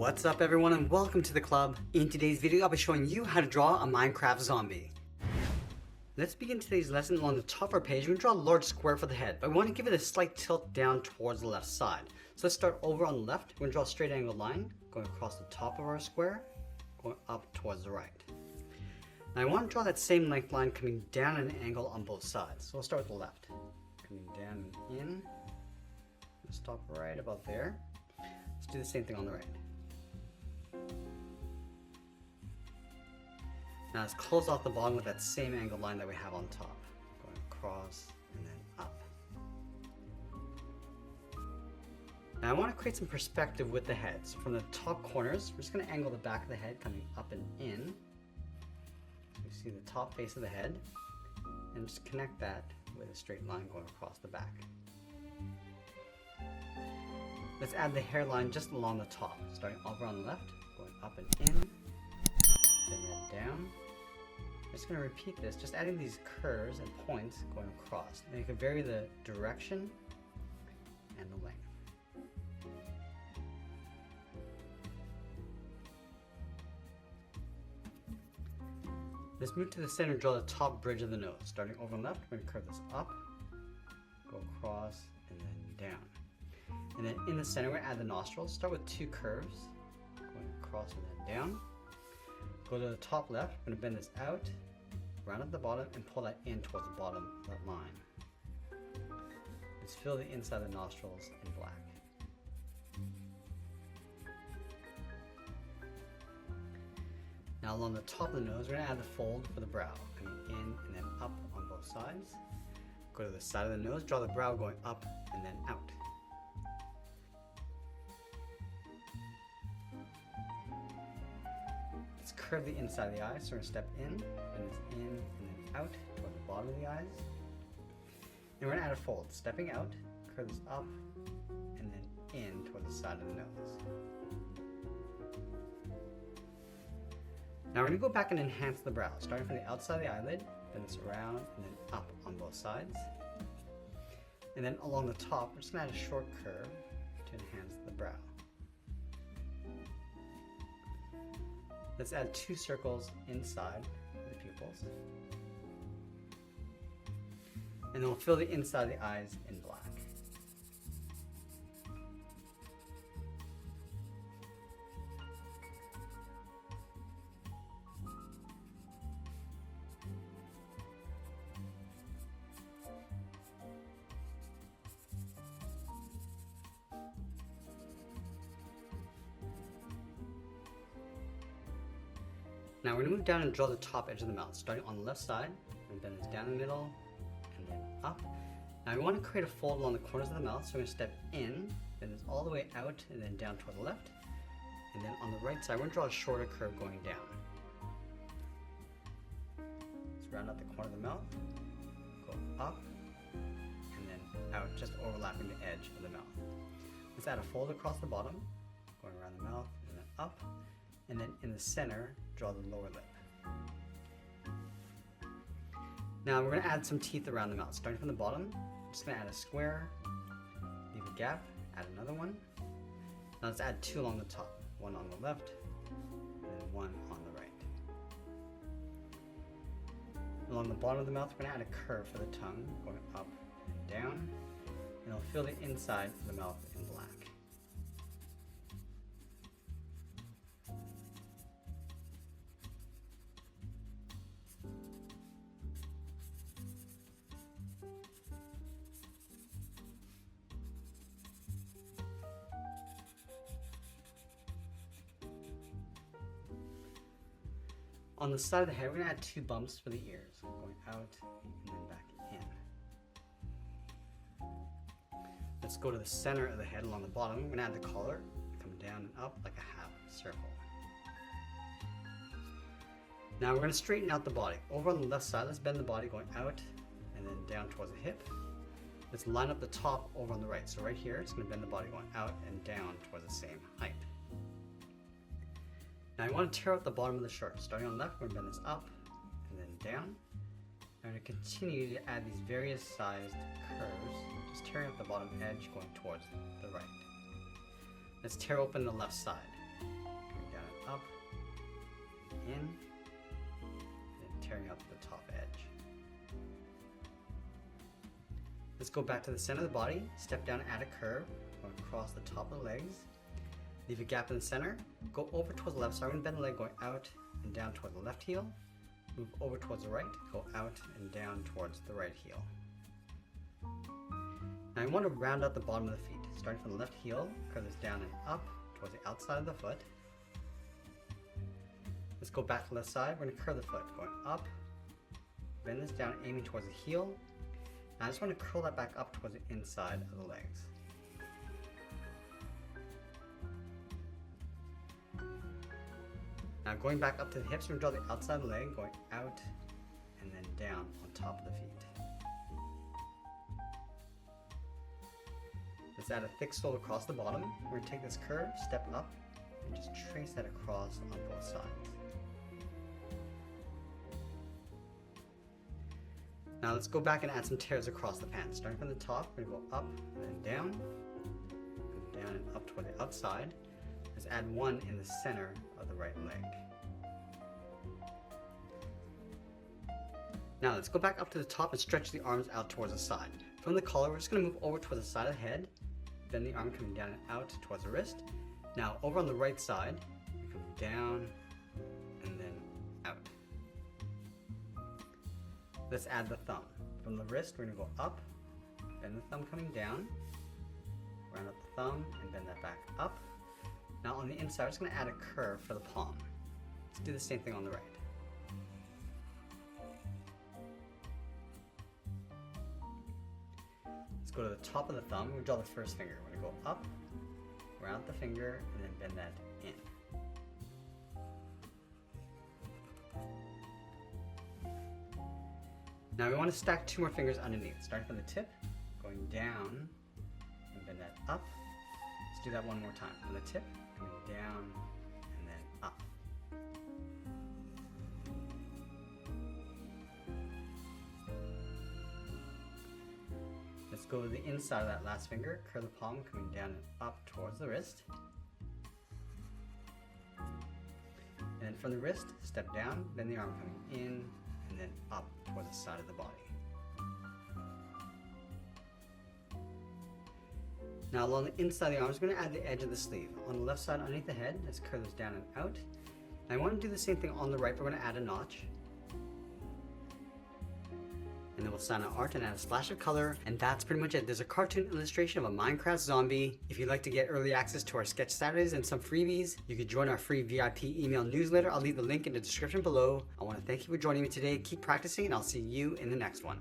What's up everyone and welcome to the club. In today's video I'll be showing you how to draw a Minecraft zombie. Let's begin today's lesson. Along the top of our page. We're going to draw a large square for the head, but we want to give it a slight tilt down towards the left side. So let's start over on the left. We're going to draw a straight angled line going across the top of our square, going up towards the right. Now I want to draw that same length line coming down at an angle on both sides. So we'll start with the left. Coming down and in. We'll stop right about there. Let's do the same thing on the right. Now let's close off the bottom with that same angled line that we have on top. Going across and then up. Now I want to create some perspective with the head. So from the top corners, we're just going to angle the back of the head coming up and in. You see the top face of the head. And just connect that with a straight line going across the back. Let's add the hairline just along the top. Starting over on the left, going up and in. And then down. I'm just going to repeat this, just adding these curves and points going across. And you can vary the direction and the length. Let's move to the center and draw the top bridge of the nose. Starting over on the left, we're going to curve this up, go across, and then down. And then in the center, we're going to add the nostrils. Start with two curves, going across and then down. Go to the top left, I'm going to bend this out, round at the bottom, and pull that in towards the bottom of that line. Let's fill the inside of the nostrils in black. Now along the top of the nose, we're going to add the fold for the brow, coming in and then up on both sides. Go to the side of the nose, draw the brow going up and then out. Curve the inside of the eyes, so we're going to step in, and it's in and then out toward the bottom of the eyes. And we're going to add a fold, stepping out, curve this up, and then in toward the side of the nose. Now we're going to go back and enhance the brow, starting from the outside of the eyelid, then this around, and then up on both sides. And then along the top, we're just going to add a short curve to enhance the brow. Let's add two circles inside the pupils. And then we'll fill the inside of the eyes in black. Now we're going to move down and draw the top edge of the mouth, starting on the left side, and bend this down the middle, and then up. Now we want to create a fold along the corners of the mouth, so we're going to step in, bend this all the way out, and then down toward the left. And then on the right side, we're going to draw a shorter curve going down. Let's round out the corner of the mouth, go up, and then out, just overlapping the edge of the mouth. Let's add a fold across the bottom, going around the mouth, and then up. And then in the center, draw the lower lip. Now we're going to add some teeth around the mouth. Starting from the bottom, I'm just going to add a square, leave a gap, add another one. Now let's add two along the top. One on the left, and then one on the right. Along the bottom of the mouth, we're going to add a curve for the tongue, going up and down. And it'll fill the inside of the mouth in black. On the side of the head, we're going to add two bumps for the ears, going out and then back in. Let's go to the center of the head along the bottom. We're going to add the collar, come down and up like a half circle. Now we're going to straighten out the body. Over on the left side, let's bend the body going out and then down towards the hip. Let's line up the top over on the right. So right here, it's going to bend the body going out and down towards the same height. Now I want to tear out the bottom of the shirt. Starting on the left, we're going to bend this up and then down. I'm going to continue to add these various sized curves, just tearing up the bottom edge going towards the right. Let's tear open the left side. up, in, and tearing up the top edge. Let's go back to the center of the body, step down and add a curve, going across the top of the legs. Leave a gap in the center, go over towards the left, so I'm going to bend the leg going out and down towards the left heel. Move over towards the right, go out and down towards the right heel. Now I want to round out the bottom of the feet. Starting from the left heel, curve this down and up towards the outside of the foot. Let's go back to the left side, we're going to curve the foot, going up, bend this down, aiming towards the heel. Now I just want to curl that back up towards the inside of the legs. Now going back up to the hips, we're going to draw the outside of the leg, going out and then down on top of the feet. Let's add a thick sole across the bottom. We're going to take this curve, step up, and just trace that across on both sides. Now let's go back and add some tears across the pants. Starting from the top, we're going to go up and then down and up toward the outside. Let's add one in the center of the right leg. Now let's go back up to the top and stretch the arms out towards the side. From the collar, we're just going to move over towards the side of the head, bend the arm coming down and out towards the wrist. Now over on the right side, we come down and then out. Let's add the thumb. From the wrist, we're going to go up, bend the thumb coming down, round up the thumb and bend that back up. Now on the inside, we're just going to add a curve for the palm. Let's do the same thing on the right. Let's go to the top of the thumb. We draw the first finger. We're going to go up, round the finger, and then bend that in. Now we want to stack two more fingers underneath, starting from the tip, going down, and bend that up. Let's do that one more time. From the tip, coming down, and then up. Let's go to the inside of that last finger, curl the palm, coming down and up towards the wrist. And then from the wrist, step down, bend the arm coming in, and then up towards the side of the body. Now along the inside of the arm, I'm just going to add the edge of the sleeve. On the left side underneath the head, let's curve this down and out. And I want to do the same thing on the right, but we're going to add a notch. And then we'll sign our art and add a splash of color, and that's pretty much it. There's a cartoon illustration of a Minecraft zombie. If you'd like to get early access to our Sketch Saturdays and some freebies, you can join our free VIP email newsletter. I'll leave the link in the description below. I want to thank you for joining me today. Keep practicing, and I'll see you in the next one.